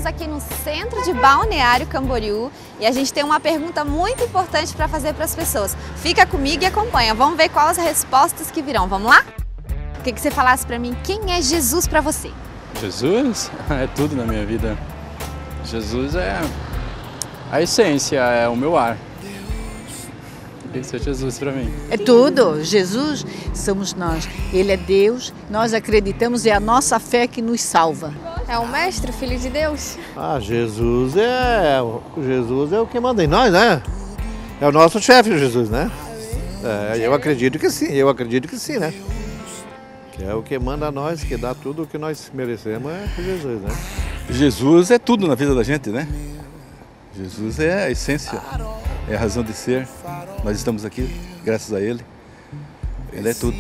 aqui no centro de Balneário Camboriú e a gente tem uma pergunta muito importante para fazer para as pessoas. Fica comigo e acompanha. Vamos ver quais as respostas que virão. Vamos lá? Eu queria que você falasse para mim quem é Jesus para você. Jesus é tudo na minha vida. Jesus é a essência, é o meu ar. Esse é Jesus para mim. É tudo. Jesus somos nós. Ele é Deus, nós acreditamos, é a nossa fé que nos salva. É o Mestre, Filho de Deus. Jesus é o que manda em nós, né? É o nosso chefe, Jesus, né? Eu acredito que sim, né? Que é o que manda a nós, que dá tudo o que nós merecemos, é Jesus, né? Jesus é tudo na vida da gente, né? Jesus é a essência, é a razão de ser. Nós estamos aqui graças a Ele. Ele é tudo.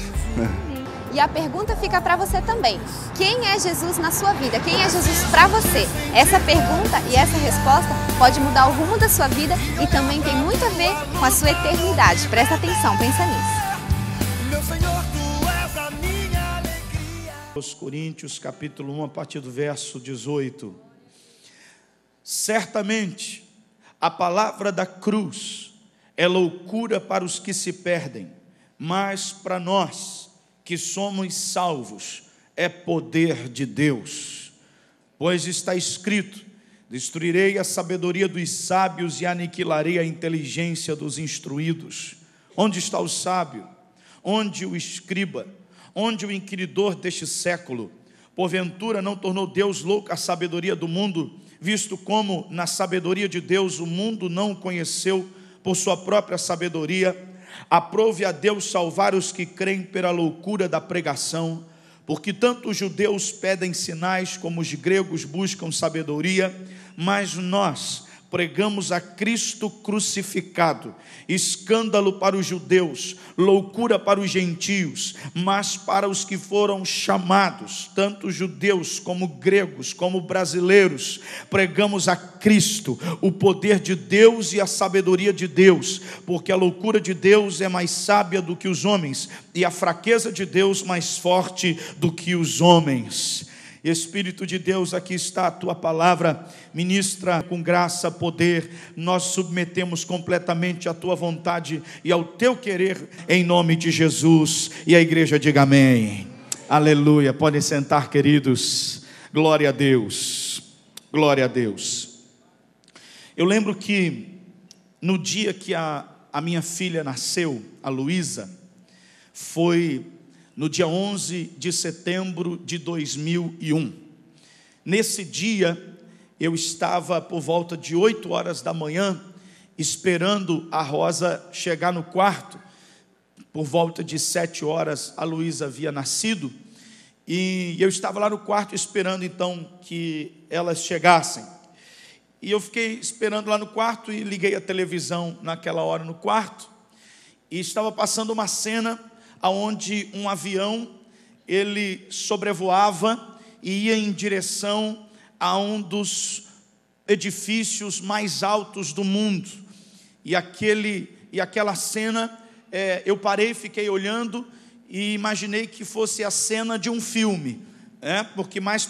E a pergunta fica para você também. Quem é Jesus na sua vida? Quem é Jesus para você? Essa pergunta e essa resposta pode mudar o rumo da sua vida e também tem muito a ver com a sua eternidade. Presta atenção, pensa nisso. Meu Senhor, tu és a minha alegria. Os Coríntios, capítulo 1, a partir do verso 18. Certamente, a palavra da cruz é loucura para os que se perdem, mas para nós que somos salvos, é poder de Deus. Pois está escrito: destruirei a sabedoria dos sábios e aniquilarei a inteligência dos instruídos. Onde está o sábio? Onde o escriba? Onde o inquiridor deste século? Porventura não tornou Deus louca a sabedoria do mundo, visto como na sabedoria de Deus o mundo não o conheceu por sua própria sabedoria? Aprove a Deus salvar os que creem pela loucura da pregação, porque tanto os judeus pedem sinais como os gregos buscam sabedoria, mas nós pregamos a Cristo crucificado, escândalo para os judeus, loucura para os gentios, mas para os que foram chamados, tanto judeus como gregos, como brasileiros, pregamos a Cristo, o poder de Deus e a sabedoria de Deus, porque a loucura de Deus é mais sábia do que os homens, e a fraqueza de Deus mais forte do que os homens. Espírito de Deus, aqui está a tua palavra, ministra com graça, poder, nós submetemos completamente à tua vontade e ao teu querer, em nome de Jesus, e a igreja diga amém, aleluia. Podem sentar, queridos, glória a Deus, glória a Deus. Eu lembro que no dia que a minha filha nasceu, a Luísa, foi no dia 11 de setembro de 2001. Nesse dia, eu estava por volta de 8 horas da manhã, esperando a Rosa chegar no quarto. Por volta de 7 horas, a Luísa havia nascido, e eu estava lá no quarto esperando então que elas chegassem. E eu fiquei esperando lá no quarto e liguei a televisão naquela hora no quarto, e estava passando uma cena aonde um avião, ele sobrevoava e ia em direção a um dos edifícios mais altos do mundo. E aquela cena, eu parei, fiquei olhando e imaginei que fosse a cena de um filme, porque mais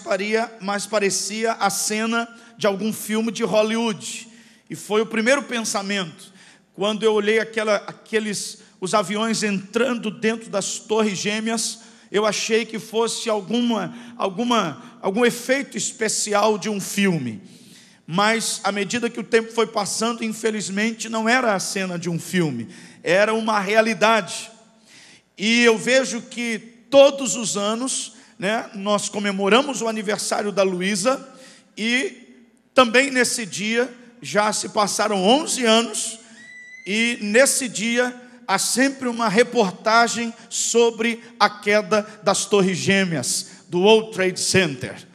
parecia a cena de algum filme de Hollywood. E foi o primeiro pensamento, quando eu olhei os aviões entrando dentro das torres gêmeas, eu achei que fosse algum efeito especial de um filme. Mas, à medida que o tempo foi passando, infelizmente, não era a cena de um filme, era uma realidade. E eu vejo que todos os anos, nós comemoramos o aniversário da Luísa, e também nesse dia, já se passaram 11 anos, e nesse dia há sempre uma reportagem sobre a queda das torres gêmeas, do World Trade Center.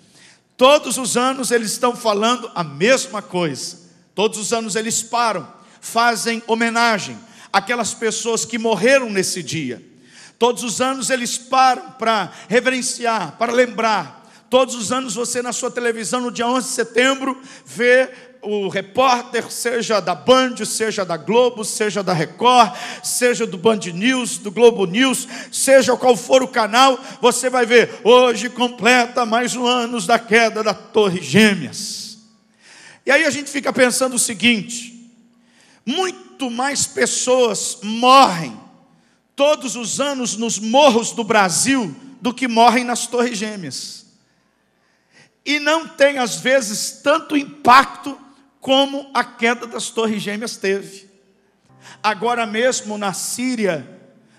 Todos os anos eles estão falando a mesma coisa. Todos os anos eles param, fazem homenagem àquelas pessoas que morreram nesse dia. Todos os anos eles param para reverenciar, para lembrar. Todos os anos você na sua televisão, no dia 11 de setembro, vê o repórter, seja da Band, seja da Globo, seja da Record, seja do Band News, do Globo News, seja qual for o canal, você vai ver: hoje completa mais um ano da queda da Torre Gêmeas. E aí a gente fica pensando o seguinte: muito mais pessoas morrem todos os anos nos morros do Brasil do que morrem nas Torres Gêmeas. E não tem, às vezes, tanto impacto como a queda das Torres Gêmeas teve. Agora mesmo na Síria,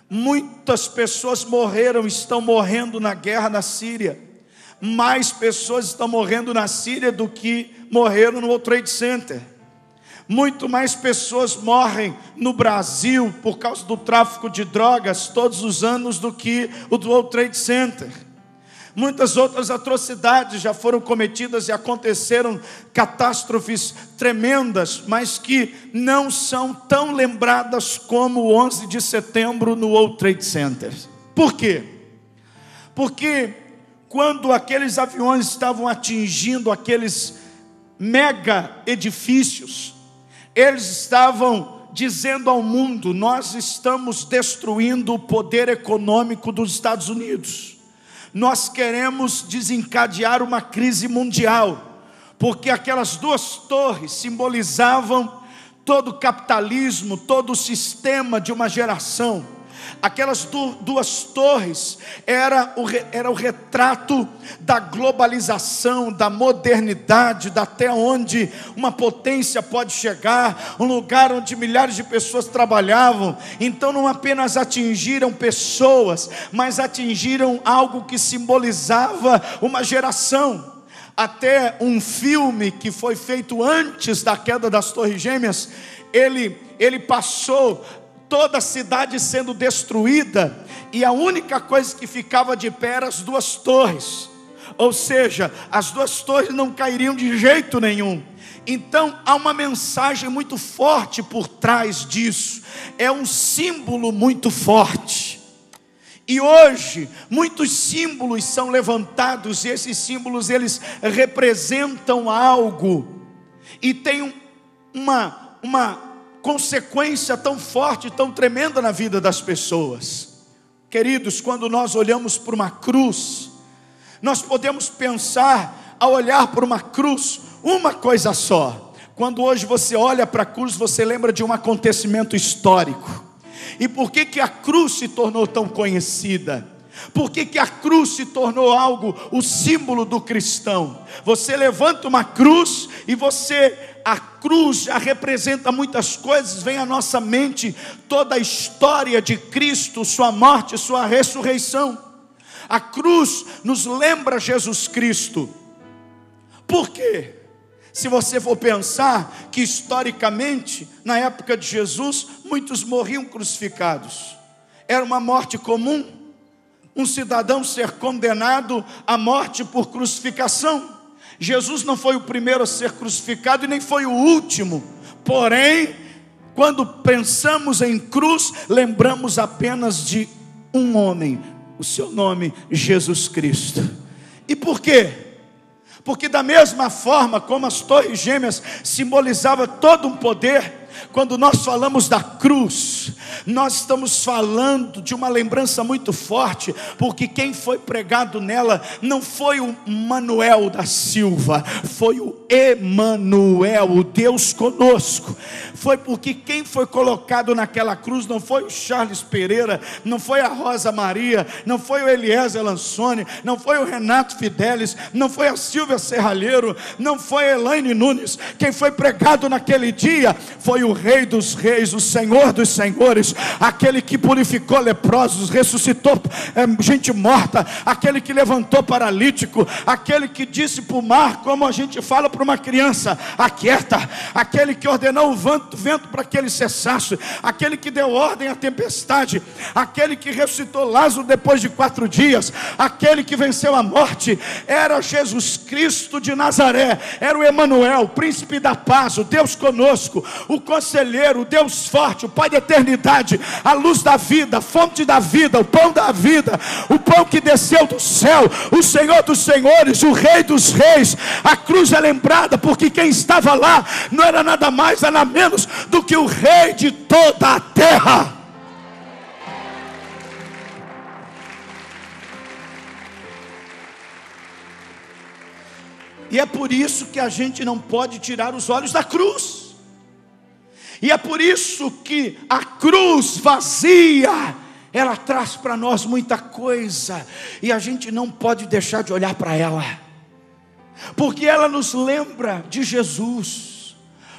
muitas pessoas morreram, estão morrendo na guerra na Síria. Mais pessoas estão morrendo na Síria do que morreram no World Trade Center. Muito mais pessoas morrem no Brasil por causa do tráfico de drogas todos os anos do que o do World Trade Center. Muitas outras atrocidades já foram cometidas e aconteceram, catástrofes tremendas, mas que não são tão lembradas como o 11 de setembro no World Trade Center. Por quê? Porque quando aqueles aviões estavam atingindo aqueles mega edifícios, eles estavam dizendo ao mundo: nós estamos destruindo o poder econômico dos Estados Unidos. Nós queremos desencadear uma crise mundial, porque aquelas duas torres simbolizavam todo o capitalismo, todo o sistema de uma geração. Aquelas duas torres era o retrato da globalização, da modernidade, da até onde uma potência pode chegar, um lugar onde milhares de pessoas trabalhavam. Então não apenas atingiram pessoas, mas atingiram algo que simbolizava uma geração. Até um filme que foi feito antes da queda das Torres Gêmeas, ele passou toda a cidade sendo destruída, e a única coisa que ficava de pé eram as duas torres. Ou seja, as duas torres não cairiam de jeito nenhum. Então há uma mensagem muito forte por trás disso. É um símbolo muito forte. E hoje muitos símbolos são levantados, e esses símbolos eles representam algo, e tem uma consequência tão forte, tão tremenda na vida das pessoas. Queridos, quando nós olhamos para uma cruz, nós podemos pensar, ao olhar para uma cruz, uma coisa só. Quando hoje você olha para a cruz, você lembra de um acontecimento histórico. E por que a cruz se tornou tão conhecida? Por que a cruz se tornou algo, o símbolo do cristão? Você levanta uma cruz e a cruz já representa muitas coisas. Vem à nossa mente toda a história de Cristo, sua morte, sua ressurreição. A cruz nos lembra Jesus Cristo. Por quê? Se você for pensar que historicamente, na época de Jesus, muitos morriam crucificados. Era uma morte comum, um cidadão ser condenado à morte por crucificação. Jesus não foi o primeiro a ser crucificado e nem foi o último. Porém, quando pensamos em cruz, lembramos apenas de um homem, o seu nome, Jesus Cristo. E por quê? Porque da mesma forma como as Torres Gêmeas simbolizavam todo um poder, quando nós falamos da cruz, nós estamos falando de uma lembrança muito forte, porque quem foi pregado nela não foi o Manuel da Silva, foi o Emanuel, o Deus conosco. Foi porque quem foi colocado naquela cruz não foi o Charles Pereira, não foi a Rosa Maria, não foi o Eliezer Lansone, não foi o Renato Fidelis, não foi a Silvia Serralheiro, não foi a Elaine Nunes. Quem foi pregado naquele dia foi o Rei dos Reis, o Senhor dos Senhores, aquele que purificou leprosos, ressuscitou gente morta, aquele que levantou paralítico, aquele que disse para o mar, como a gente fala para uma criança, aquieta, aquele que ordenou o vento para que ele cessasse, aquele que deu ordem à tempestade, aquele que ressuscitou Lázaro depois de 4 dias, aquele que venceu a morte. Era Jesus Cristo de Nazaré, era o Emanuel, príncipe da paz, o Deus conosco, o conselheiro, o Deus forte, o Pai da eternidade, a luz da vida, a fonte da vida, o pão da vida, o pão que desceu do céu, o Senhor dos senhores, o Rei dos reis. A cruz é lembrada porque quem estava lá não era nada mais, nada menos do que o Rei de toda a terra. E é por isso que a gente não pode tirar os olhos da cruz. E é por isso que a cruz vazia, ela traz para nós muita coisa, e a gente não pode deixar de olhar para ela, porque ela nos lembra de Jesus.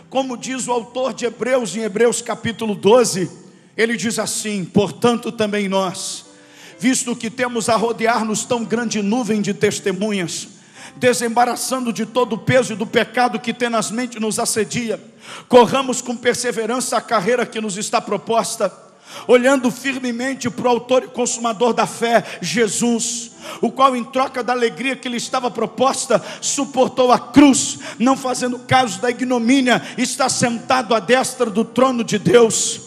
Como diz o autor de Hebreus, em Hebreus capítulo 12, ele diz assim: portanto também nós, visto que temos a rodear-nos tão grande nuvem de testemunhas, desembaraçando de todo o peso e do pecado que tenazmente nos assedia, corramos com perseverança a carreira que nos está proposta, olhando firmemente para o autor e consumador da fé, Jesus, o qual em troca da alegria que lhe estava proposta, suportou a cruz, não fazendo caso da ignomínia, está sentado à destra do trono de Deus.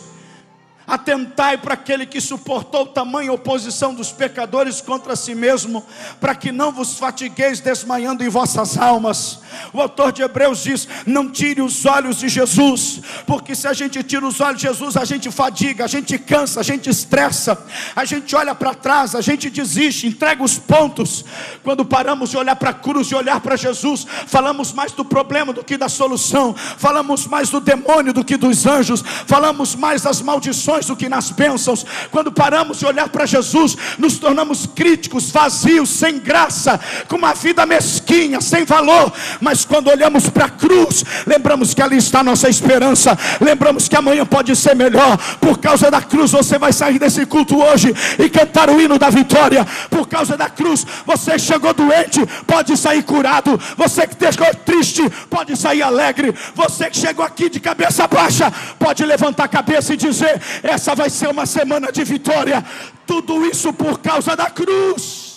Atentai para aquele que suportou tamanha oposição dos pecadores contra si mesmo, para que não vos fatigueis desmaiando em vossas almas. O autor de Hebreus diz: não tire os olhos de Jesus, porque se a gente tira os olhos de Jesus, a gente fadiga, a gente cansa, a gente estressa, a gente olha para trás, a gente desiste, entrega os pontos. Quando paramos de olhar para a cruz e olhar para Jesus, falamos mais do problema do que da solução, falamos mais do demônio do que dos anjos, falamos mais das maldições do que nas bênçãos. Quando paramos de olhar para Jesus, nos tornamos críticos, vazios, sem graça, com uma vida mesquinha, sem valor. Mas quando olhamos para a cruz, lembramos que ali está a nossa esperança, lembramos que amanhã pode ser melhor. Por causa da cruz você vai sair desse culto hoje e cantar o hino da vitória. Por causa da cruz você chegou doente, pode sair curado. Você que chegou triste, pode sair alegre. Você que chegou aqui de cabeça baixa, pode levantar a cabeça e dizer: essa vai ser uma semana de vitória. Tudo isso por causa da cruz.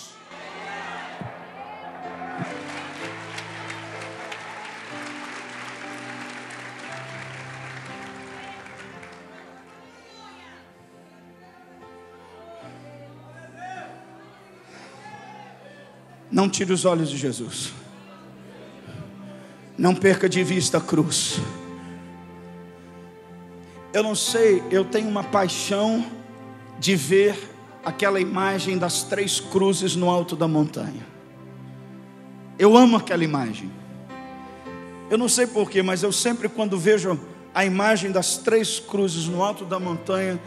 Não tire os olhos de Jesus. Não perca de vista a cruz. Eu não sei, eu tenho uma paixão de ver aquela imagem das 3 cruzes no alto da montanha. Eu amo aquela imagem. Eu não sei porquê, mas eu sempre, quando vejo a imagem das 3 cruzes no alto da montanha,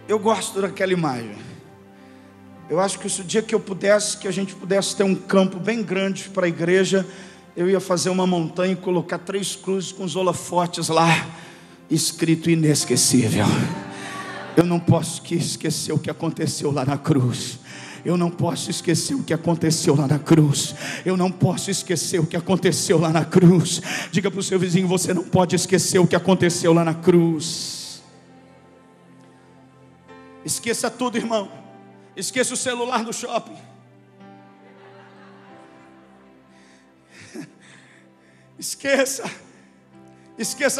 eu gosto daquela imagem. Eu acho que se o dia que eu pudesse, que a gente pudesse ter um campo bem grande para a igreja, eu ia fazer uma montanha e colocar 3 cruzes com os holofotes lá, escrito inesquecível. Eu não posso esquecer o que aconteceu lá na cruz. Eu não posso esquecer o que aconteceu lá na cruz. Eu não posso esquecer o que aconteceu lá na cruz. Diga para o seu vizinho: você não pode esquecer o que aconteceu lá na cruz. Esqueça tudo, irmão. Esqueça o celular no shopping. Esqueça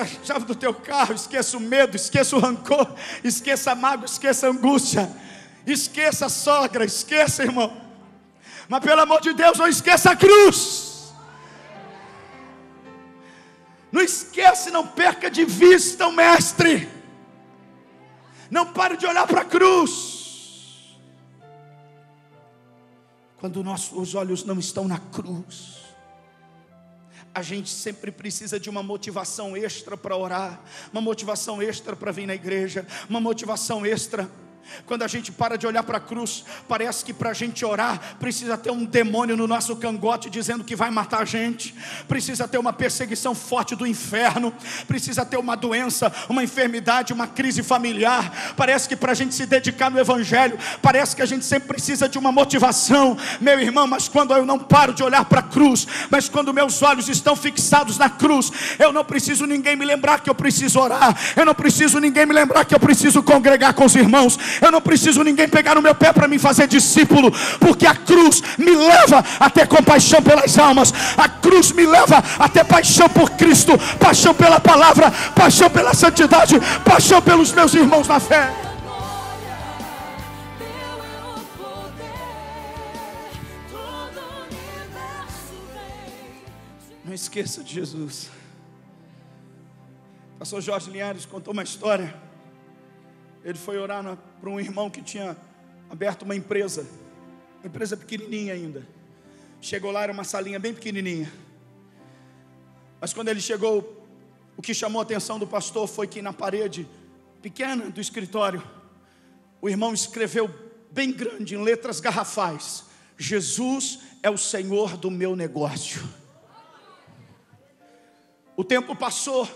a chave do teu carro. Esqueça o medo, esqueça o rancor, esqueça a mágoa, esqueça a angústia, esqueça a sogra, esqueça, irmão. Mas pelo amor de Deus, não esqueça a cruz. Não esqueça, não perca de vista o mestre. Não pare de olhar para a cruz. Quando os olhos não estão na cruz, a gente sempre precisa de uma motivação extra para orar, uma motivação extra para vir na igreja, uma motivação extra. Quando a gente para de olhar para a cruz, parece que para a gente orar precisa ter um demônio no nosso cangote dizendo que vai matar a gente. Precisa ter uma perseguição forte do inferno. Precisa ter uma doença, uma enfermidade, uma crise familiar. Parece que para a gente se dedicar no evangelho, parece que a gente sempre precisa de uma motivação. Meu irmão, mas quando eu não paro de olhar para a cruz, mas quando meus olhos estão fixados na cruz, eu não preciso ninguém me lembrar que eu preciso orar. Eu não preciso ninguém me lembrar que eu preciso congregar com os irmãos. Eu não preciso ninguém pegar no meu pé para me fazer discípulo, porque a cruz me leva a ter compaixão pelas almas. A cruz me leva a ter paixão por Cristo, paixão pela palavra, paixão pela santidade, paixão pelos meus irmãos na fé. Não esqueça de Jesus. O pastor Jorge Linhares contou uma história. Ele foi orar para um irmão que tinha aberto uma empresa pequenininha ainda. Chegou lá, era uma salinha bem pequenininha. Mas quando ele chegou, o que chamou a atenção do pastor foi que na parede pequena do escritório, o irmão escreveu bem grande, em letras garrafais: Jesus é o Senhor do meu negócio. O tempo passou.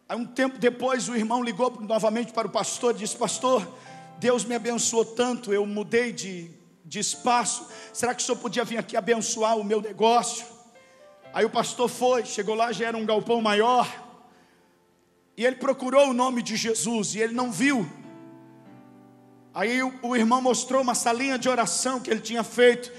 Aí um tempo depois o irmão ligou novamente para o pastor e disse: pastor, Deus me abençoou tanto, eu mudei de espaço, será que o senhor podia vir aqui abençoar o meu negócio? Aí o pastor foi, chegou lá, já era um galpão maior, e ele procurou o nome de Jesus, e ele não viu. Aí o irmão mostrou uma salinha de oração que ele tinha feito.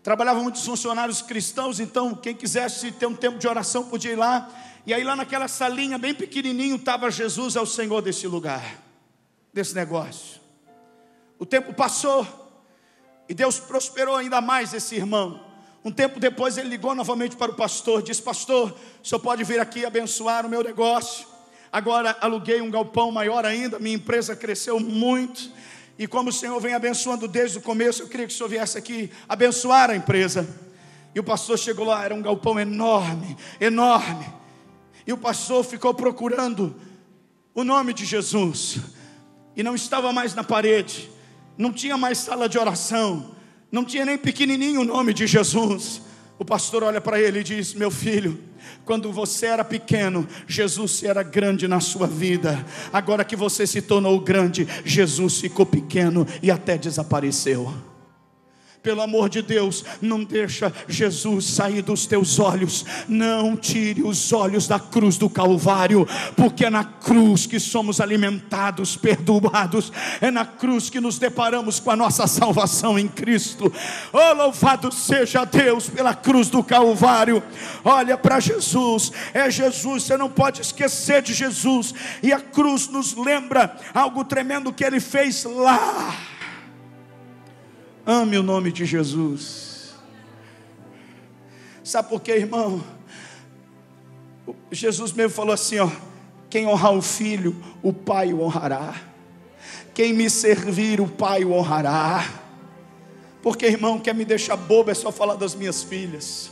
Trabalhavam muitos funcionários cristãos, então quem quisesse ter um tempo de oração podia ir lá. E aí lá naquela salinha bem pequenininho estava Jesus, é o Senhor desse lugar, desse negócio. O tempo passou e Deus prosperou ainda mais esse irmão. Um tempo depois ele ligou novamente para o pastor, disse: pastor, o senhor pode vir aqui abençoar o meu negócio? Agora aluguei um galpão maior ainda, minha empresa cresceu muito, e como o Senhor vem abençoando desde o começo, eu queria que o senhor viesse aqui abençoar a empresa. E o pastor chegou lá, era um galpão enorme, enorme. E o pastor ficou procurando o nome de Jesus, e não estava mais na parede, não tinha mais sala de oração, não tinha nem pequenininho o nome de Jesus. O pastor olha para ele e diz: meu filho, quando você era pequeno, Jesus era grande na sua vida. Agora que você se tornou grande, Jesus ficou pequeno e até desapareceu. Pelo amor de Deus, não deixa Jesus sair dos teus olhos. Não tire os olhos da cruz do Calvário, porque é na cruz que somos alimentados, perdoados. É na cruz que nos deparamos com a nossa salvação em Cristo. Oh, louvado seja Deus pela cruz do Calvário. Olha para Jesus, é Jesus, você não pode esquecer de Jesus. E a cruz nos lembra algo tremendo que Ele fez lá. Ame o nome de Jesus. Sabe por quê, irmão? Jesus mesmo falou assim, ó: quem honrar o filho, o pai o honrará. Quem me servir, o pai o honrará. Porque, irmão, quer me deixar bobo é só falar das minhas filhas.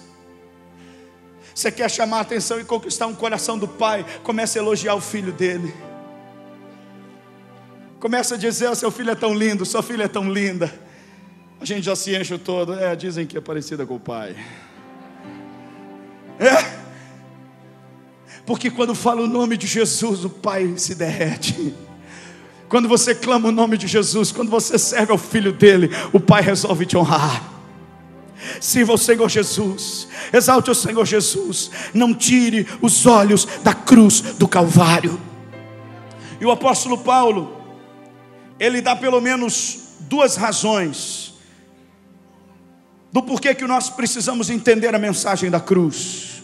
Você quer chamar a atenção e conquistar um coração do pai, comece a elogiar o filho dele. Começa a dizer: oh, seu filho é tão lindo, sua filha é tão linda. A gente já se enche todo. Dizem que é parecida com o pai. Porque quando fala o nome de Jesus, o pai se derrete. Quando você clama o nome de Jesus, quando você serve ao filho dele, o pai resolve te honrar. Sirva o Senhor Jesus, exalte o Senhor Jesus, não tire os olhos da cruz do Calvário. E o apóstolo Paulo, ele dá pelo menos duas razões do porquê que nós precisamos entender a mensagem da cruz.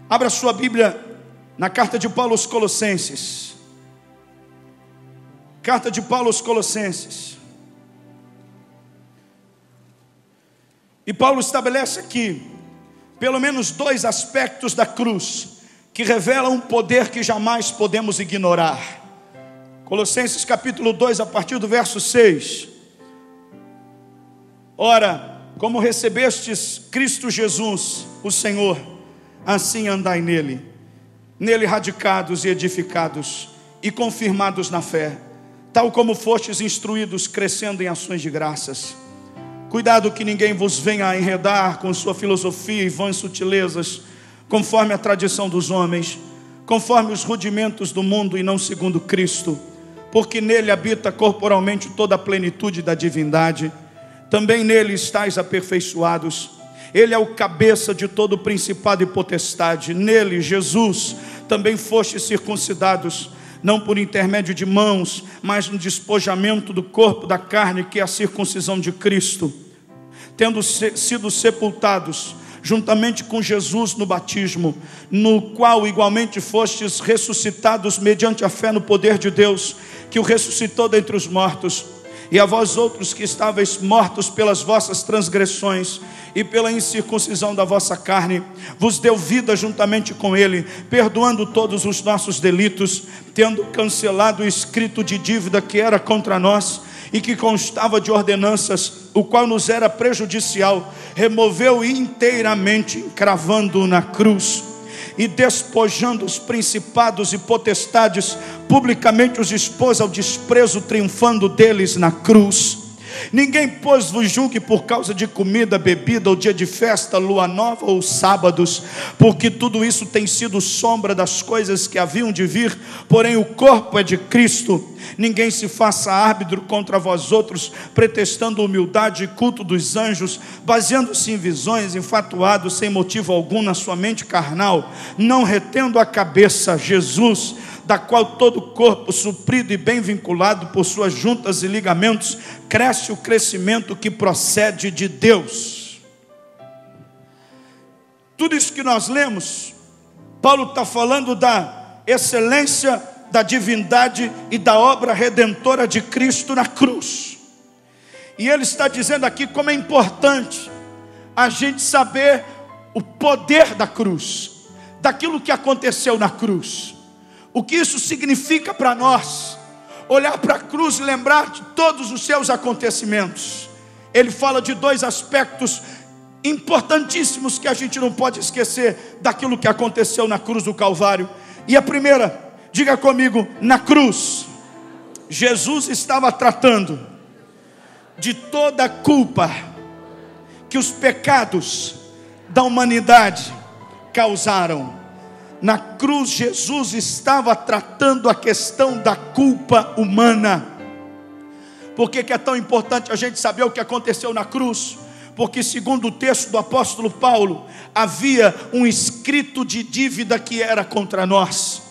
Abra sua Bíblia na carta de Paulo aos Colossenses. Carta de Paulo aos Colossenses. E Paulo estabelece aqui pelo menos dois aspectos da cruz que revelam um poder que jamais podemos ignorar. Colossenses capítulo 2, a partir do verso 6. Ora, como recebestes Cristo Jesus, o Senhor, assim andai nele, radicados e edificados e confirmados na fé, tal como fostes instruídos, crescendo em ações de graças. Cuidado que ninguém vos venha a enredar com sua filosofia e vãs sutilezas, conforme a tradição dos homens, conforme os rudimentos do mundo e não segundo Cristo, porque nele habita corporalmente toda a plenitude da divindade. Também nele estáis aperfeiçoados. Ele é o cabeça de todo o principado e potestade. Nele, Jesus, também fostes circuncidados, não por intermédio de mãos, mas no despojamento do corpo da carne, que é a circuncisão de Cristo, tendo sido sepultados juntamente com Jesus no batismo, no qual igualmente fostes ressuscitados mediante a fé no poder de Deus, que o ressuscitou dentre os mortos, E a vós outros que estáveis mortos pelas vossas transgressões e pela incircuncisão da vossa carne, vos deu vida juntamente com ele, perdoando todos os nossos delitos, tendo cancelado o escrito de dívida que era contra nós e que constava de ordenanças, o qual nos era prejudicial, removeu inteiramente, cravando-o na cruz, e despojando os principados e potestades, publicamente os expôs ao desprezo, triunfando deles na cruz. Ninguém, pois, vos julgue por causa de comida, bebida, ou dia de festa, lua nova ou sábados, porque tudo isso tem sido sombra das coisas que haviam de vir, porém o corpo é de Cristo. Ninguém se faça árbitro contra vós outros, pretextando humildade e culto dos anjos, baseando-se em visões, enfatuado sem motivo algum na sua mente carnal, não retendo a cabeça, Jesus, da qual todo o corpo, suprido e bem vinculado por suas juntas e ligamentos, cresce o crescimento que procede de Deus. Tudo isso que nós lemos, Paulo está falando da excelência, da divindade e da obra redentora de Cristo na cruz. E ele está dizendo aqui como é importante a gente saber o poder da cruz, daquilo que aconteceu na cruz. O que isso significa para nós? Olhar para a cruz e lembrar de todos os seus acontecimentos. Ele fala de dois aspectos importantíssimos que a gente não pode esquecer daquilo que aconteceu na cruz do Calvário. E a primeira, diga comigo, na cruz, Jesus estava tratando de toda a culpa que os pecados da humanidade causaram. Na cruz, Jesus estava tratando a questão da culpa humana. Por que é tão importante a gente saber o que aconteceu na cruz? Porque, segundo o texto do apóstolo Paulo, havia um escrito de dívida que era contra nós.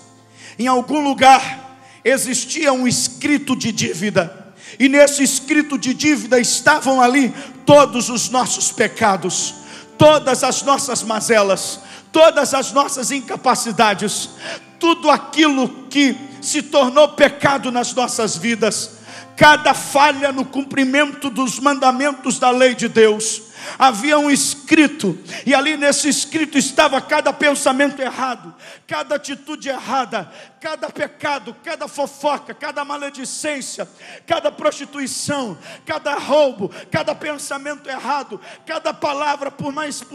Em algum lugar existia um escrito de dívida, e nesse escrito de dívida estavam ali todos os nossos pecados, todas as nossas mazelas, todas as nossas incapacidades, tudo aquilo que se tornou pecado nas nossas vidas, cada falha no cumprimento dos mandamentos da lei de Deus. Havia um escrito, e ali nesse escrito estava cada pensamento errado, cada atitude errada, cada pecado, cada fofoca, cada maledicência, cada prostituição, cada roubo, cada pensamento errado, cada palavra, por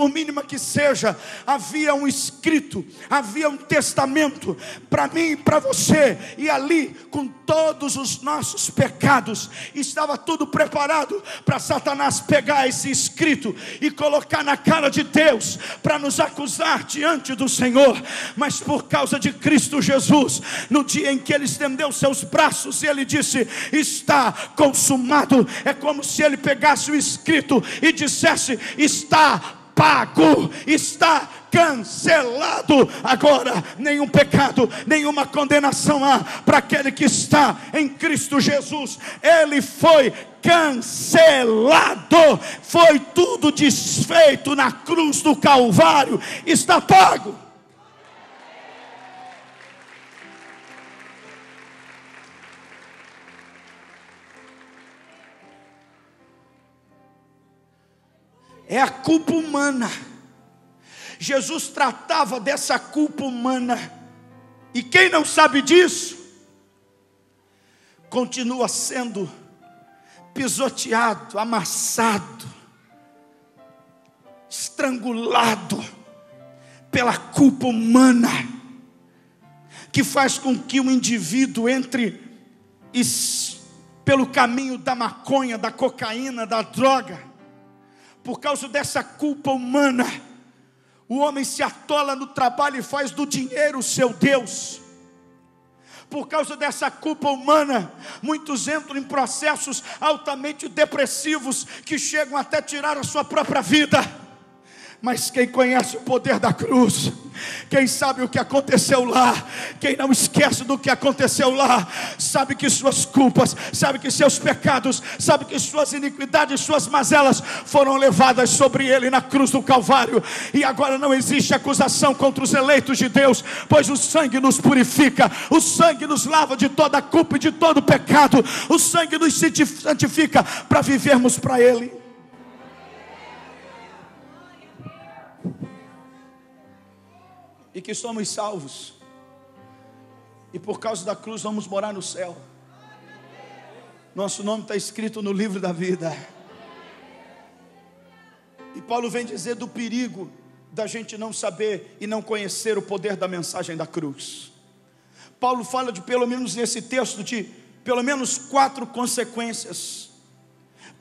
mínima que seja. Havia um escrito, havia um testamento para mim e para você, e ali com todos os nossos pecados estava tudo preparado para Satanás pegar esse escrito e colocar na cara de Deus para nos acusar diante do Senhor. Mas por causa de Cristo Jesus, no dia em que ele estendeu seus braços e ele disse: está consumado, é como se ele pegasse o escrito e dissesse: está pago, está cancelado. Agora nenhum pecado, nenhuma condenação há para aquele que está em Cristo Jesus. Ele foi cancelado, foi tudo desfeito na cruz do Calvário, está pago. É a culpa humana. Jesus tratava dessa culpa humana, e quem não sabe disso continua sendo pisoteado, amassado, estrangulado pela culpa humana, que faz com que o indivíduo entre pelo caminho da maconha, da cocaína, da droga. Por causa dessa culpa humana, o homem se atola no trabalho e faz do dinheiro o seu Deus. Por causa dessa culpa humana, muitos entram em processos altamente depressivos que chegam até tirar a sua própria vida. Mas quem conhece o poder da cruz, quem sabe o que aconteceu lá, quem não esquece do que aconteceu lá, sabe que suas culpas, sabe que seus pecados, sabe que suas iniquidades, suas mazelas foram levadas sobre ele na cruz do Calvário. E agora não existe acusação contra os eleitos de Deus, pois o sangue nos purifica, o sangue nos lava de toda a culpa e de todo o pecado, o sangue nos santifica para vivermos para ele. E que somos salvos, e por causa da cruz vamos morar no céu. Nosso nome está escrito no livro da vida. E Paulo vem dizer do perigo da gente não saber e não conhecer o poder da mensagem da cruz. Paulo fala de, pelo menos nesse texto, de pelo menos 4 consequências.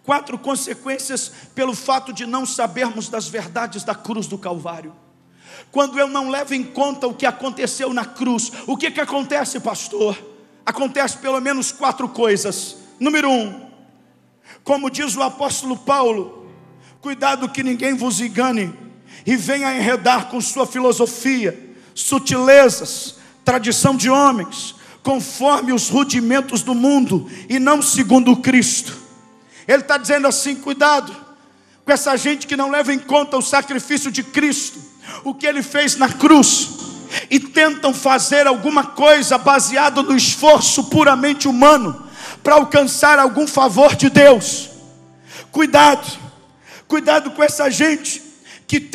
4 consequências pelo fato de não sabermos das verdades da cruz do Calvário. Quando eu não levo em conta o que aconteceu na cruz, o que acontece, pastor? Acontece pelo menos 4 coisas. Número 1, como diz o apóstolo Paulo, cuidado que ninguém vos engane e venha enredar com sua filosofia, sutilezas, tradição de homens, conforme os rudimentos do mundo e não segundo Cristo. Ele está dizendo assim, cuidado com essa gente que não leva em conta o sacrifício de Cristo, o que ele fez na cruz, e tentam fazer alguma coisa baseado no esforço puramente humano para alcançar algum favor de Deus. Cuidado com essa gente que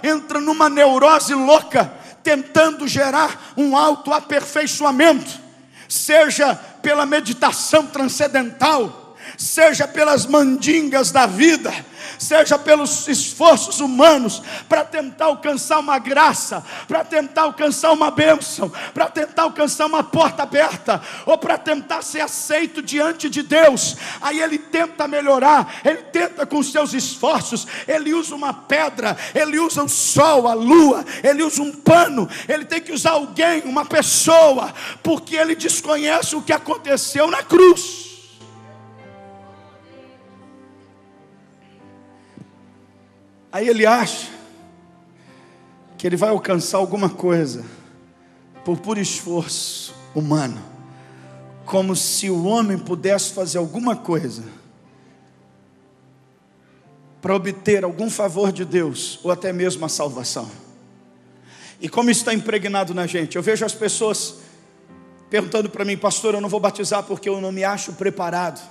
entra numa neurose louca, tentando gerar um autoaperfeiçoamento, seja pela meditação transcendental, seja pelas mandingas da vida, seja pelos esforços humanos, para tentar alcançar uma graça, para tentar alcançar uma bênção, para tentar alcançar uma porta aberta, ou para tentar ser aceito diante de Deus. Aí ele tenta melhorar, ele tenta com seus esforços, ele usa uma pedra, ele usa o sol, a lua, ele usa um pano, ele tem que usar alguém, uma pessoa, porque ele desconhece o que aconteceu na cruz. Aí ele acha que ele vai alcançar alguma coisa por puro esforço humano, como se o homem pudesse fazer alguma coisa para obter algum favor de Deus, ou até mesmo a salvação. E como isso está impregnado na gente, eu vejo as pessoas perguntando para mim, pastor, eu não vou batizar porque eu não me acho preparado.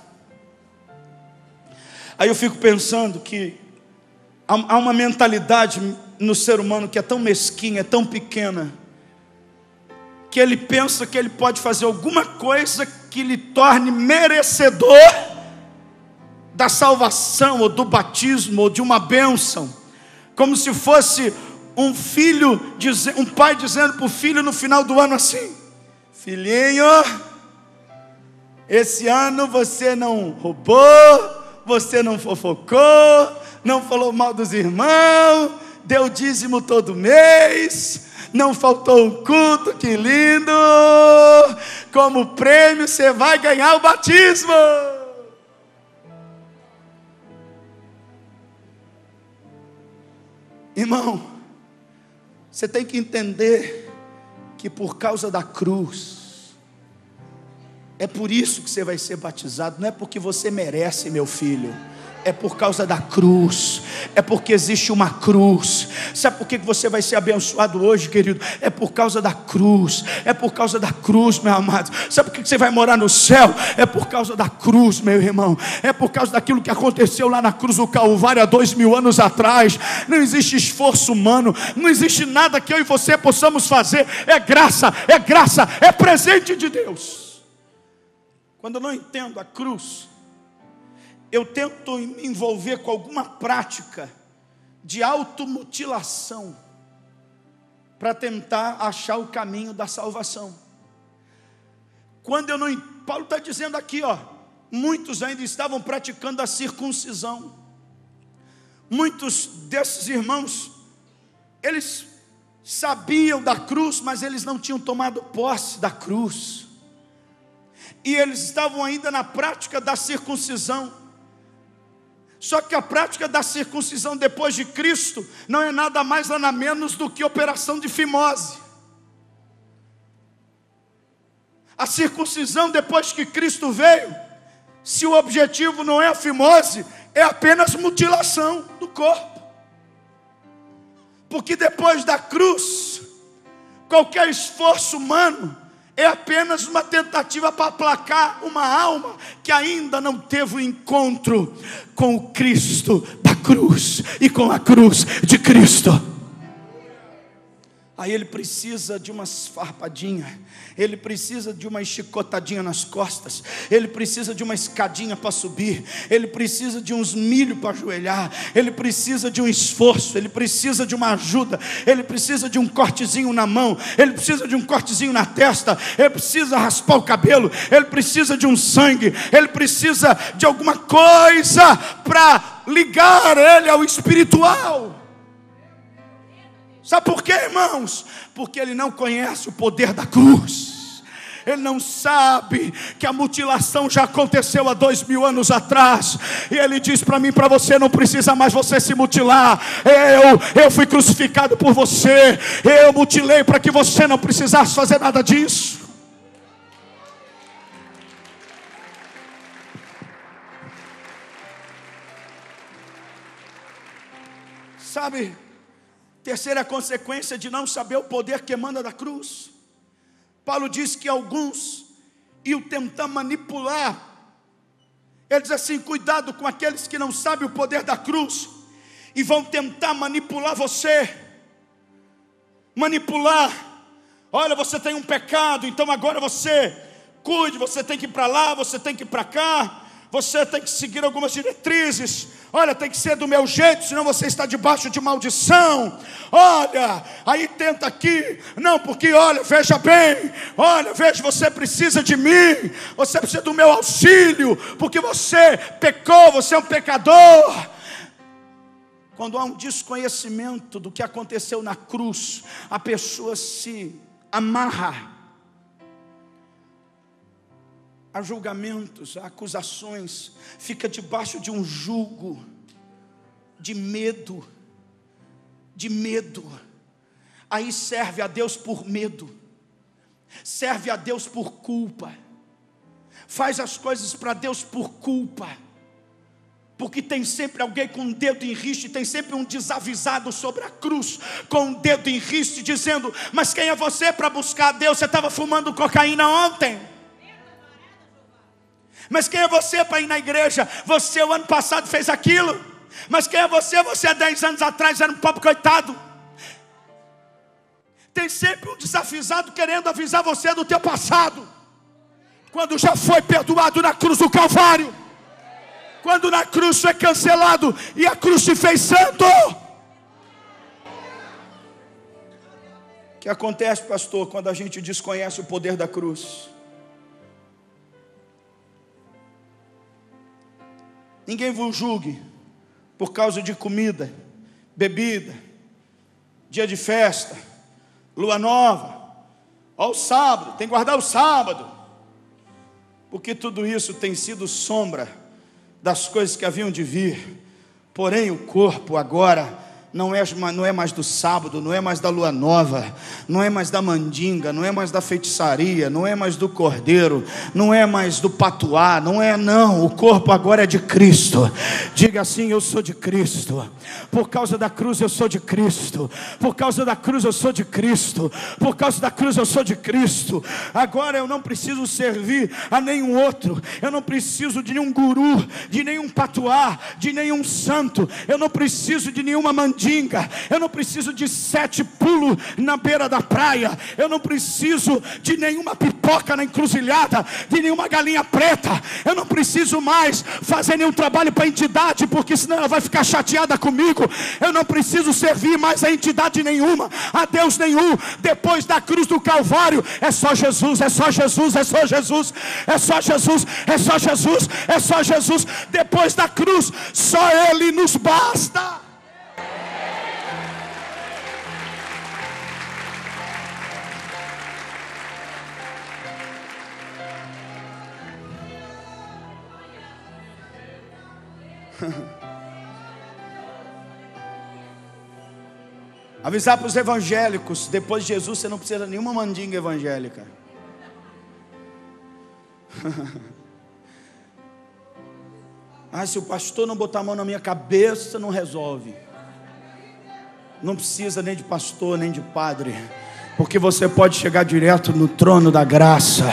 Aí eu fico pensando que há uma mentalidade no ser humano que é tão mesquinha, é tão pequena, que ele pensa que ele pode fazer alguma coisa que lhe torne merecedor da salvação, ou do batismo, ou de uma bênção, como se fosse um pai dizendo para o filho no final do ano assim, filhinho, esse ano você não roubou, você não fofocou, não falou mal dos irmãos, deu dízimo todo mês, não faltou um culto, que lindo, como prêmio você vai ganhar o batismo. Irmão, você tem que entender que por causa da cruz, é por isso que você vai ser batizado, não é porque você merece, meu filho. É por causa da cruz, é porque existe uma cruz. Sabe por que você vai ser abençoado hoje, querido? É por causa da cruz, é por causa da cruz, meu amado. Sabe por que você vai morar no céu? É por causa da cruz, meu irmão. É por causa daquilo que aconteceu lá na cruz do Calvário há 2000 anos atrás. Não existe esforço humano, não existe nada que eu e você possamos fazer. É graça, é presente de Deus. Quando eu não entendo a cruz, eu tento me envolver com alguma prática de automutilação para tentar achar o caminho da salvação. Quando eu não... Paulo está dizendo aqui, muitos ainda estavam praticando a circuncisão. Muitos desses irmãos, eles sabiam da cruz, mas eles não tinham tomado posse da cruz. E eles estavam ainda na prática da circuncisão. Só que a prática da circuncisão depois de Cristo não é nada mais nada menos do que operação de fimose. A circuncisão depois que Cristo veio, se o objetivo não é a fimose, é apenas mutilação do corpo. Porque depois da cruz, qualquer esforço humano é apenas uma tentativa para aplacar uma alma que ainda não teve o encontro com o Cristo da cruz e com a cruz de Cristo. Aí ele precisa de umas farpadinhas, ele precisa de uma chicotadinha nas costas, ele precisa de uma escadinha para subir, ele precisa de uns milho para ajoelhar, ele precisa de um esforço, ele precisa de uma ajuda, ele precisa de um cortezinho na mão, ele precisa de um cortezinho na testa, ele precisa raspar o cabelo, ele precisa de um sangue, ele precisa de alguma coisa para ligar ele ao espiritual. Sabe por quê, irmãos? Porque ele não conhece o poder da cruz. Ele não sabe que a mutilação já aconteceu há 2000 anos atrás. E ele diz para mim e para você: não precisa mais você se mutilar. Eu fui crucificado por você. Eu mutilei para que você não precisasse fazer nada disso. Sabe? Terceira consequência de não saber o poder que emana da cruz. Paulo diz que alguns iam tentar manipular. Ele diz assim: cuidado com aqueles que não sabem o poder da cruz e vão tentar manipular você. Manipular. Olha, você tem um pecado, então agora você cuide, você tem que ir para lá, você tem que ir para cá, você tem que seguir algumas diretrizes. Olha, tem que ser do meu jeito, senão você está debaixo de maldição. Olha, aí tenta aqui. Não, porque olha, veja bem. Olha, veja, você precisa de mim. Você precisa do meu auxílio, porque você pecou, você é um pecador. Quando há um desconhecimento do que aconteceu na cruz, a pessoa se amarra a julgamentos, a acusações, fica debaixo de um jugo de medo, aí serve a Deus por medo, serve a Deus por culpa, faz as coisas para Deus por culpa, porque tem sempre alguém com um dedo em riste, tem sempre um desavisado sobre a cruz, com um dedo em riste, dizendo: mas quem é você para buscar a Deus? Você estava fumando cocaína ontem. Mas quem é você para ir na igreja? Você o ano passado fez aquilo. Mas quem é você? Você há 10 anos atrás era um pobre coitado. Tem sempre um desavisado querendo avisar você do teu passado, quando já foi perdoado na cruz do Calvário, quando na cruz foi cancelado e a cruz te fez santo. O que acontece, pastor, quando a gente desconhece o poder da cruz? Ninguém vos julgue por causa de comida, bebida, dia de festa, lua nova, ó o sábado, tem que guardar o sábado, porque tudo isso tem sido sombra das coisas que haviam de vir. Porém o corpo agora não é mais do sábado, não é mais da lua nova, não é mais da mandinga, não é mais da feitiçaria, não é mais do cordeiro, não é mais do patuá, não, o corpo agora é de Cristo. Diga assim: eu sou de Cristo, por causa da cruz eu sou de Cristo, por causa da cruz eu sou de Cristo, por causa da cruz eu sou de Cristo. Agora eu não preciso servir a nenhum outro, eu não preciso de nenhum guru, de nenhum patuá, de nenhum santo, eu não preciso de nenhuma mandinga, eu não preciso de 7 pulos na beira da praia, eu não preciso de nenhuma pipoca na encruzilhada, de nenhuma galinha preta, eu não preciso mais fazer nenhum trabalho para a entidade, porque senão ela vai ficar chateada comigo. Eu não preciso servir mais a entidade nenhuma, a Deus nenhum. Depois da cruz do Calvário é só Jesus, é só Jesus, é só Jesus, é só Jesus, é só Jesus, é só Jesus. Depois da cruz só Ele nos basta. Avisar para os evangélicos, depois de Jesus você não precisa de nenhuma mandinga evangélica. Se o pastor não botar a mão na minha cabeça, não resolve. Não precisa nem de pastor, nem de padre, porque você pode chegar direto no trono da graça.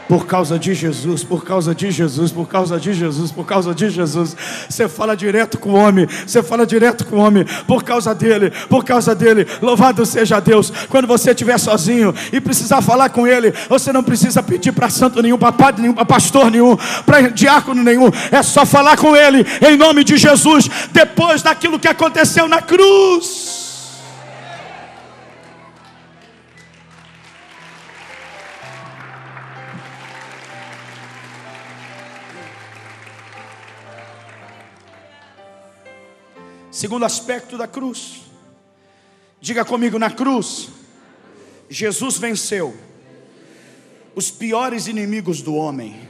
Por causa de Jesus, por causa de Jesus, por causa de Jesus, por causa de Jesus. Você fala direto com o homem, você fala direto com o homem, por causa dele, por causa dele. Louvado seja Deus. Quando você estiver sozinho e precisar falar com ele, você não precisa pedir para santo nenhum, para padre nenhum, para pastor nenhum, para diácono nenhum. É só falar com ele, em nome de Jesus, depois daquilo que aconteceu na cruz. Segundo aspecto da cruz, diga comigo: na cruz, Jesus venceu os piores inimigos do homem.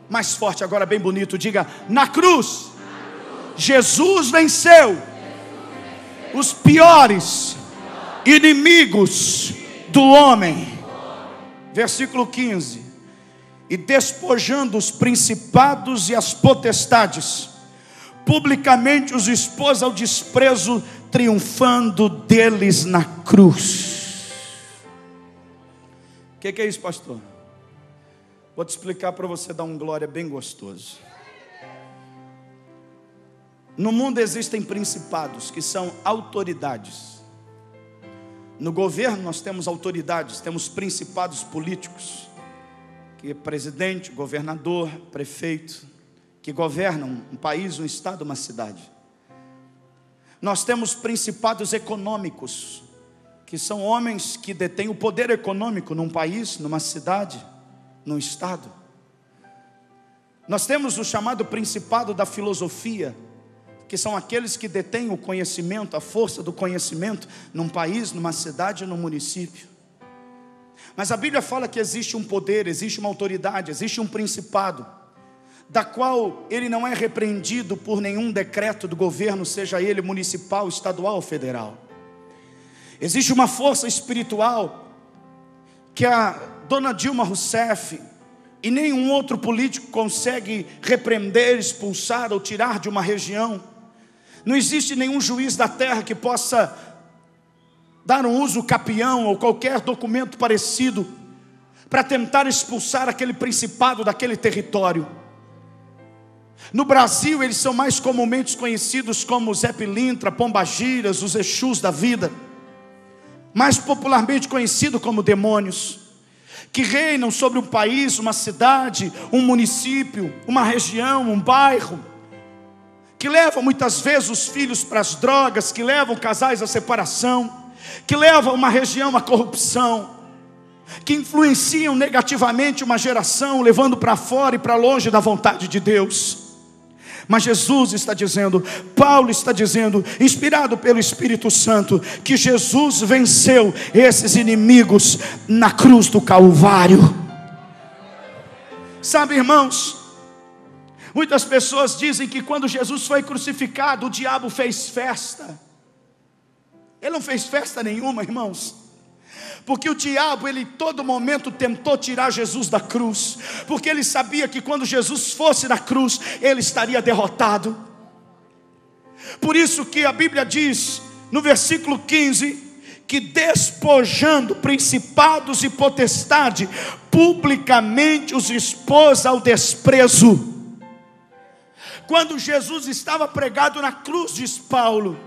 Mais forte agora, bem bonito, diga: na cruz, Jesus venceu os piores inimigos do homem. Versículo 15: e despojando os principados e as potestades, publicamente os expôs ao desprezo, triunfando deles na cruz. O que é isso, pastor? Vou te explicar para você dar um glória bem gostoso. No mundo existem principados que são autoridades. No governo nós temos autoridades, temos principados políticos, que é presidente, governador, prefeito, que governam um país, um estado, uma cidade. Nós temos principados econômicos, que são homens que detêm o poder econômico num país, numa cidade, num estado. Nós temos o chamado principado da filosofia, que são aqueles que detêm o conhecimento, a força do conhecimento num país, numa cidade, num município. Mas a Bíblia fala que existe um poder, existe uma autoridade, existe um principado, da qual ele não é repreendido por nenhum decreto do governo, seja ele municipal, estadual ou federal. Existe uma força espiritual que a dona Dilma Rousseff e nenhum outro político consegue repreender, expulsar ou tirar de uma região. Não existe nenhum juiz da terra que possa dar um uso capião ou qualquer documento parecido para tentar expulsar aquele principado daquele território. No Brasil eles são mais comumente conhecidos como Zé Pilintra, Pombagiras, os Exus da vida, mais popularmente conhecido como demônios, que reinam sobre um país, uma cidade, um município, uma região, um bairro, que levam muitas vezes os filhos para as drogas, que levam casais à separação, que levam uma região à corrupção, que influenciam negativamente uma geração, levando para fora e para longe da vontade de Deus. Mas Jesus está dizendo, Paulo está dizendo, inspirado pelo Espírito Santo, que Jesus venceu esses inimigos na cruz do Calvário. Sabe, irmãos, muitas pessoas dizem que quando Jesus foi crucificado, o diabo fez festa. Ele não fez festa nenhuma, irmãos, porque o diabo, ele todo momento tentou tirar Jesus da cruz, porque ele sabia que quando Jesus fosse na cruz, ele estaria derrotado. Por isso que a Bíblia diz, no versículo 15, que despojando principados e potestade, publicamente os expôs ao desprezo. Quando Jesus estava pregado na cruz, diz Paulo,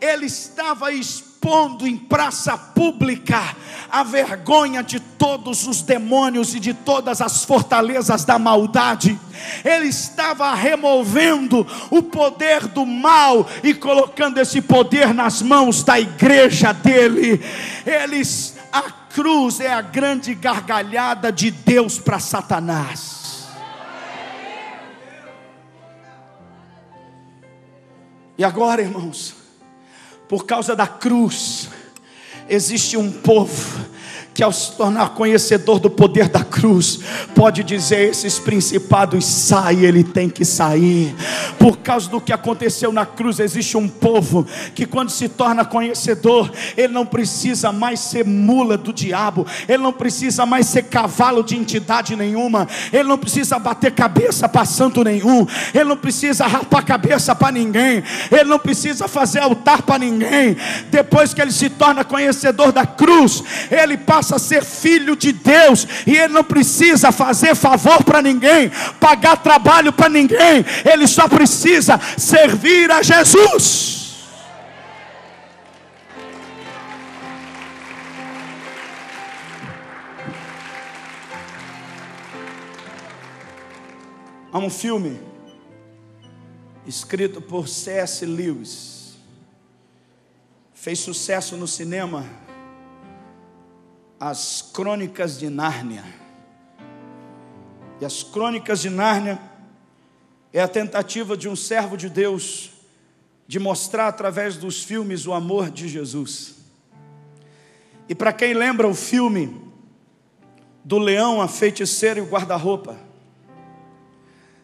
ele estava expondo em praça pública a vergonha de todos os demônios e de todas as fortalezas da maldade. Ele estava removendo o poder do mal e colocando esse poder nas mãos da igreja dele. A cruz é a grande gargalhada de Deus para Satanás. E agora, irmãos, por causa da cruz, existe um povo que, ao se tornar conhecedor do poder da cruz, cruz pode dizer: esses principados saem, ele tem que sair. Por causa do que aconteceu na cruz, existe um povo que, quando se torna conhecedor, ele não precisa mais ser mula do diabo, ele não precisa mais ser cavalo de entidade nenhuma, ele não precisa bater cabeça para santo nenhum, ele não precisa rapar cabeça para ninguém, ele não precisa fazer altar para ninguém. Depois que ele se torna conhecedor da cruz, ele passa a ser filho de Deus, e ele não precisa fazer favor para ninguém, pagar trabalho para ninguém, ele só precisa servir a Jesus. Há um filme escrito por C.S. Lewis, fez sucesso no cinema, As Crônicas de Nárnia. E As Crônicas de Nárnia é a tentativa de um servo de Deus de mostrar através dos filmes o amor de Jesus. E para quem lembra o filme do leão, a feiticeira e o guarda-roupa,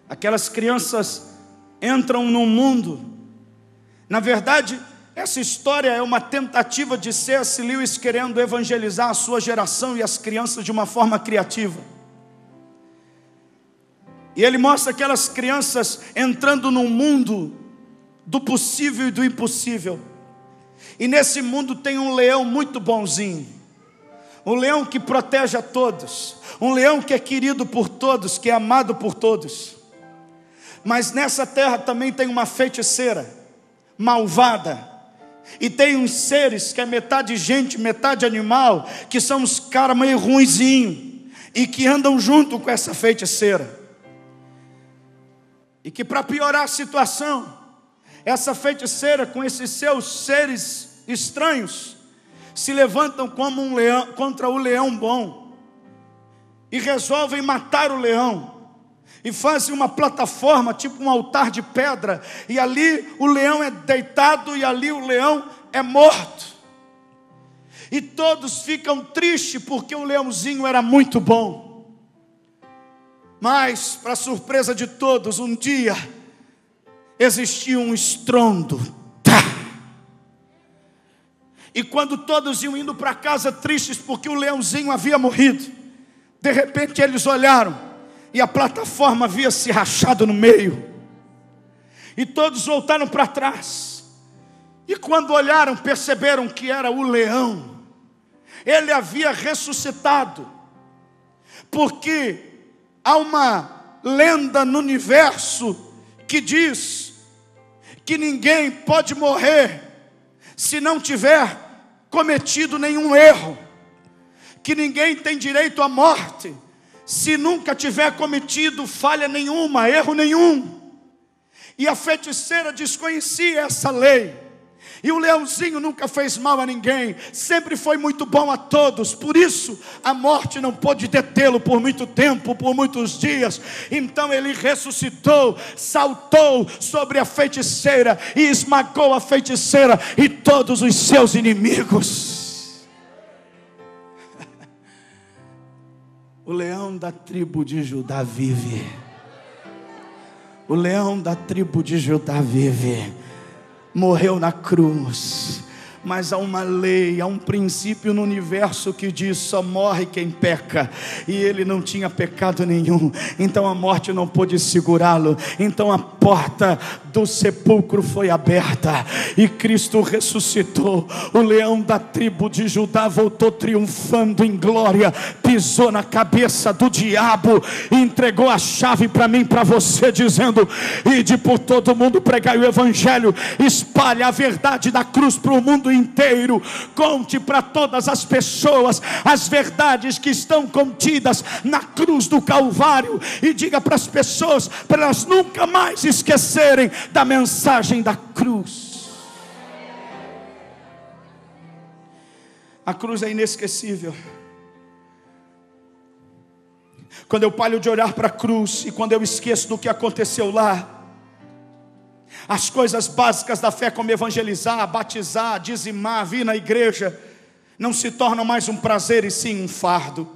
aquelas crianças entram num mundo. Na verdade, essa história é uma tentativa de C.S. Lewis querendo evangelizar a sua geração e as crianças de uma forma criativa. E ele mostra aquelas crianças entrando num mundo do possível e do impossível. E nesse mundo tem um leão muito bonzinho, um leão que protege a todos, um leão que é querido por todos, que é amado por todos. Mas nessa terra também tem uma feiticeira malvada, e tem uns seres que é metade gente, metade animal, que são uns caras meio ruinzinhos, e que andam junto com essa feiticeira. E que, para piorar a situação, essa feiticeira com esses seus seres estranhos se levantam como um leão contra o leão bom, e resolvem matar o leão. E fazem uma plataforma, tipo um altar de pedra, e ali o leão é deitado, e ali o leão é morto. E todos ficam tristes, porque o leãozinho era muito bom. Mas, para surpresa de todos, um dia existia um estrondo. E quando todos iam indo para casa tristes, porque o leãozinho havia morrido, de repente eles olharam, e a plataforma havia se rachado no meio. E todos voltaram para trás. E quando olharam, perceberam que era o leão. Ele havia ressuscitado. Porque há uma lenda no universo que diz que ninguém pode morrer se não tiver cometido nenhum erro. Que ninguém tem direito à morte se nunca tiver cometido falha nenhuma, erro nenhum. E a feiticeira desconhecia essa lei. E o leãozinho nunca fez mal a ninguém, sempre foi muito bom a todos. Por isso a morte não pôde detê-lo por muito tempo, por muitos dias. Então ele ressuscitou, saltou sobre a feiticeira e esmagou a feiticeira e todos os seus inimigos. O leão da tribo de Judá vive. O leão da tribo de Judá vive. Morreu na cruz. Mas há uma lei, há um princípio no universo que diz: só morre quem peca. E ele não tinha pecado nenhum, então a morte não pôde segurá-lo. Então a porta do sepulcro foi aberta e Cristo ressuscitou. O leão da tribo de Judá voltou triunfando em glória, pisou na cabeça do diabo e entregou a chave para mim, para você, dizendo: ide por todo mundo, pregai o evangelho, espalhe a verdade da cruz para o mundo inteiro, conte para todas as pessoas as verdades que estão contidas na cruz do Calvário, e diga para as pessoas para elas nunca mais esquecerem da mensagem da cruz. A cruz é inesquecível. Quando eu paro de olhar para a cruz e quando eu esqueço do que aconteceu lá, as coisas básicas da fé, como evangelizar, batizar, dizimar, vir na igreja, não se tornam mais um prazer e sim um fardo.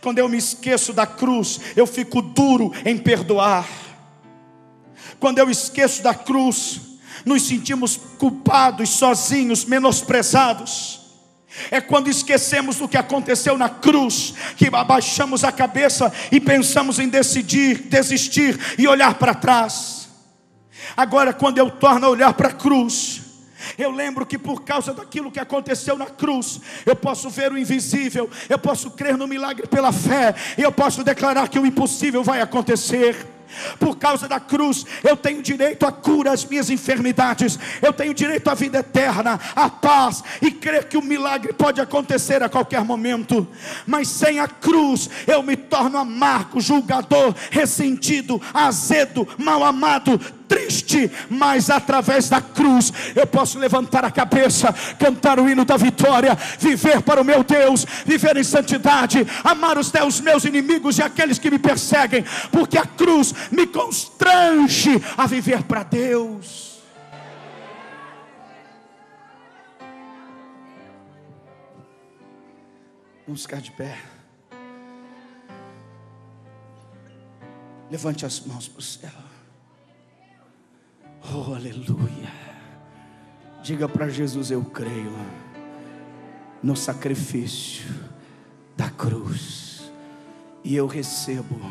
Quando eu me esqueço da cruz, eu fico duro em perdoar. Quando eu esqueço da cruz, nos sentimos culpados, sozinhos, menosprezados. É quando esquecemos do que aconteceu na cruz, que abaixamos a cabeça e pensamos em desistir e olhar para trás. Agora, quando eu torno a olhar para a cruz, eu lembro que por causa daquilo que aconteceu na cruz, eu posso ver o invisível, eu posso crer no milagre pela fé, e eu posso declarar que o impossível vai acontecer. Por causa da cruz, eu tenho direito à cura às minhas enfermidades, eu tenho direito à vida eterna, à paz, e crer que o milagre pode acontecer a qualquer momento. Mas sem a cruz, eu me torno amargo, julgador, ressentido, azedo, mal amado, triste. Mas através da cruz, eu posso levantar a cabeça, cantar o hino da vitória, viver para o meu Deus, viver em santidade, amar os meus inimigos e aqueles que me perseguem, porque a cruz me constrange a viver para Deus. Vamos ficar de pé. Levante as mãos para o céu. Oh, aleluia. Diga para Jesus: eu creio no sacrifício da cruz, e eu recebo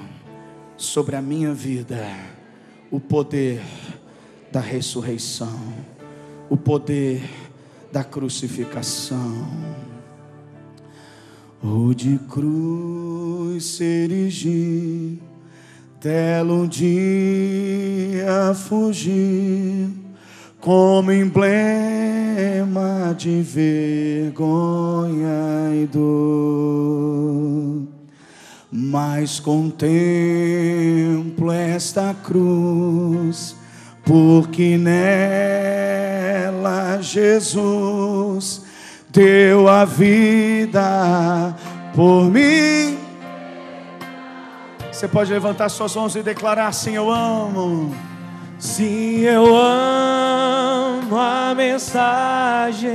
sobre a minha vida o poder da ressurreição, o poder da crucificação. O de cruz se erigir, dela um dia fugir, como emblema de vergonha e dor. Mas contemplo esta cruz, porque nela Jesus deu a vida por mim. Você pode levantar suas mãos e declarar: sim, eu amo. Sim, eu amo a mensagem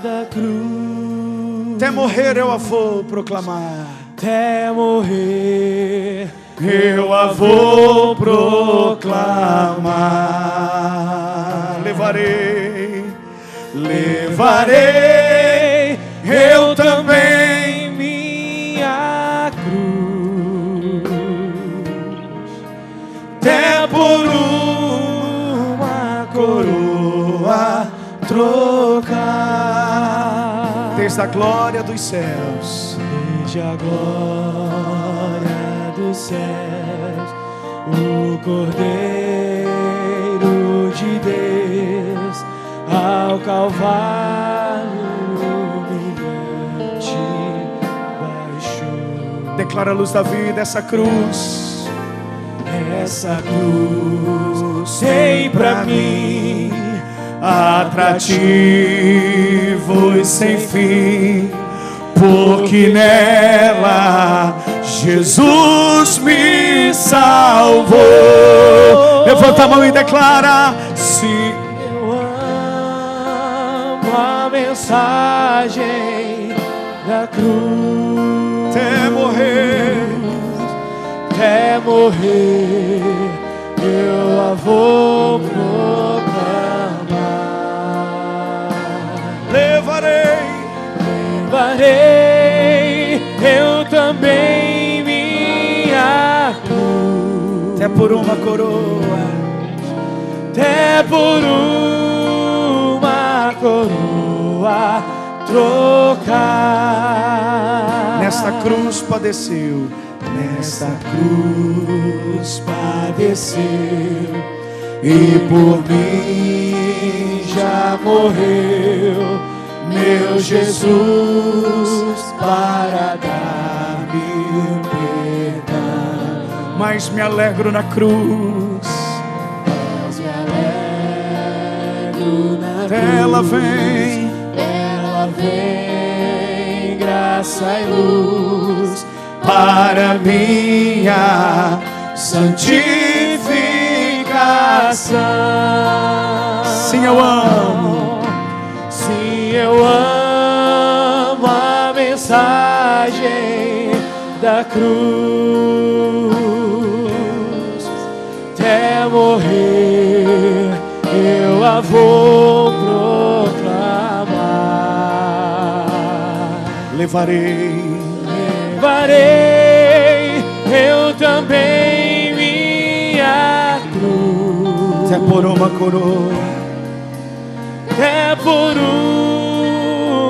da cruz. Até morrer eu a vou proclamar. Até morrer eu a vou proclamar. Levarei eu também minha cruz, até por uma coroa trocar. Desde a glória dos céus, desde a glória dos céus, o Cordeiro de Deus ao Calvário humilhante baixou. Declara a luz da vida. Essa cruz tem pra mim atrativo e sem fim, porque nela Jesus me salvou. Levanta a mão e declara: sim, eu amo a mensagem da cruz. Até morrer eu a vou proclamar. Levarei eu também minha cruz, até por uma coroa, até por uma coroa trocar. Nesta cruz padeceu, nesta cruz padeceu, e por mim já morreu meu Jesus para dar-me perdão. Mas me alegro na cruz, mas me alegro na cruz. Ela vem, graça e luz para minha santificação. Sim, eu amo. Sim, eu amo a mensagem da cruz, até morrer eu a vou proclamar. Levarei eu também minha cruz, até por uma coroa, até por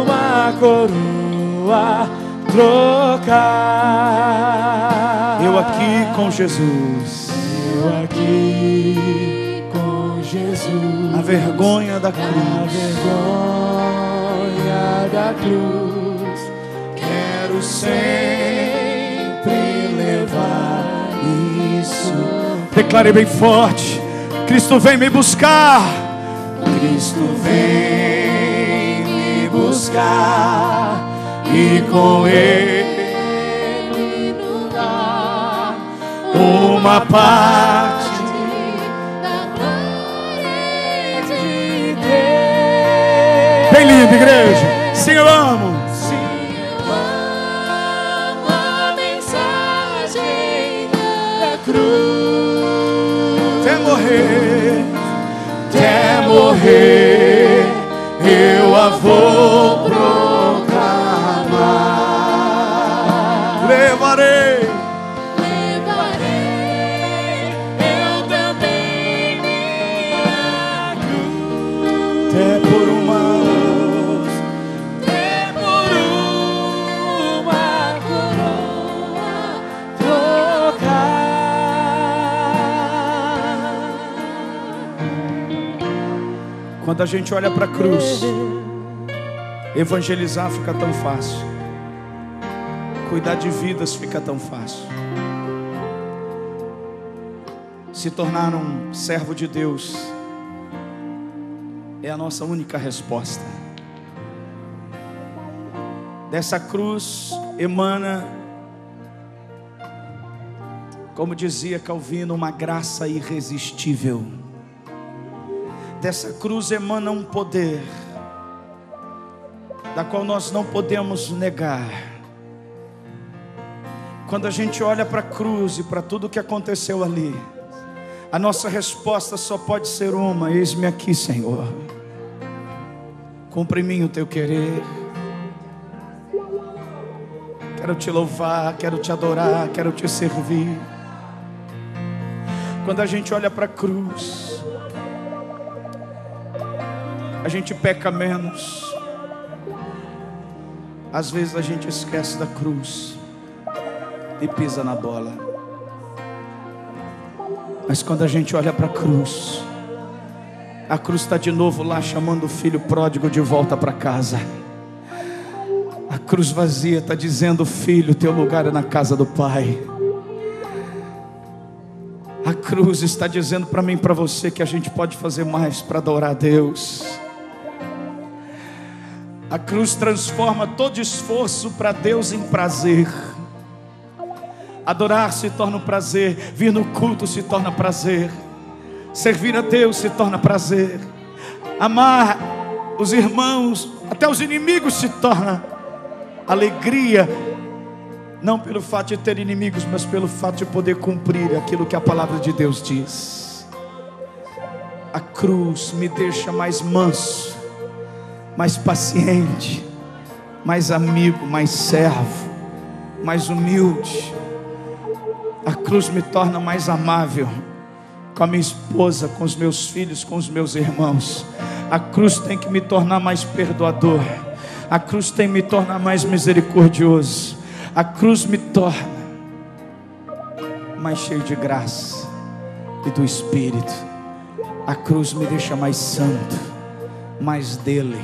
uma coroa trocar. eu aqui com Jesus, eu aqui com Jesus, a vergonha da a cruz, vergonha da cruz, quero sempre levar isso. declare bem forte: Cristo vem me buscar, Cristo vem me buscar, e com Ele nos dá uma parte da glória de Deus. bem lindo, igreja. Sim, eu amo. Sim, eu amo a mensagem da cruz. Até morrer, eu a vou proclamar. levarei Eu também minha cruz, até por uma coroa trocar. Quando a gente olha para a cruz, evangelizar fica tão fácil, cuidar de vidas fica tão fácil, se tornar um servo de Deus é a nossa única resposta. Dessa cruz emana, como dizia Calvino, uma graça irresistível. Dessa cruz emana um poder da qual nós não podemos negar. Quando a gente olha para a cruz e para tudo que aconteceu ali, a nossa resposta só pode ser uma: eis-me aqui, Senhor, cumpre em mim o teu querer. Quero te louvar, quero te adorar, quero te servir. Quando a gente olha para a cruz, a gente peca menos. Às vezes a gente esquece da cruz e pisa na bola. Mas quando a gente olha para a cruz está de novo lá chamando o filho pródigo de volta para casa. A cruz vazia está dizendo: filho, teu lugar é na casa do Pai. A cruz está dizendo para mim e para você que a gente pode fazer mais para adorar a Deus. A cruz transforma todo esforço para Deus em prazer. Adorar se torna um prazer, vir no culto se torna prazer, servir a Deus se torna prazer, amar os irmãos, até os inimigos, se torna alegria. Não pelo fato de ter inimigos, mas pelo fato de poder cumprir aquilo que a palavra de Deus diz. A cruz me deixa mais manso, mais paciente, mais amigo, mais servo, mais humilde. A cruz me torna mais amável com a minha esposa, com os meus filhos, com os meus irmãos. A cruz tem que me tornar mais perdoador. A cruz tem que me tornar mais misericordioso. A cruz me torna mais cheio de graça e do Espírito. A cruz me deixa mais santo, mais dele,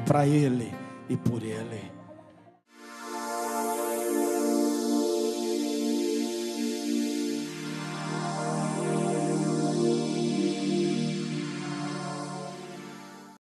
para ele e por ele.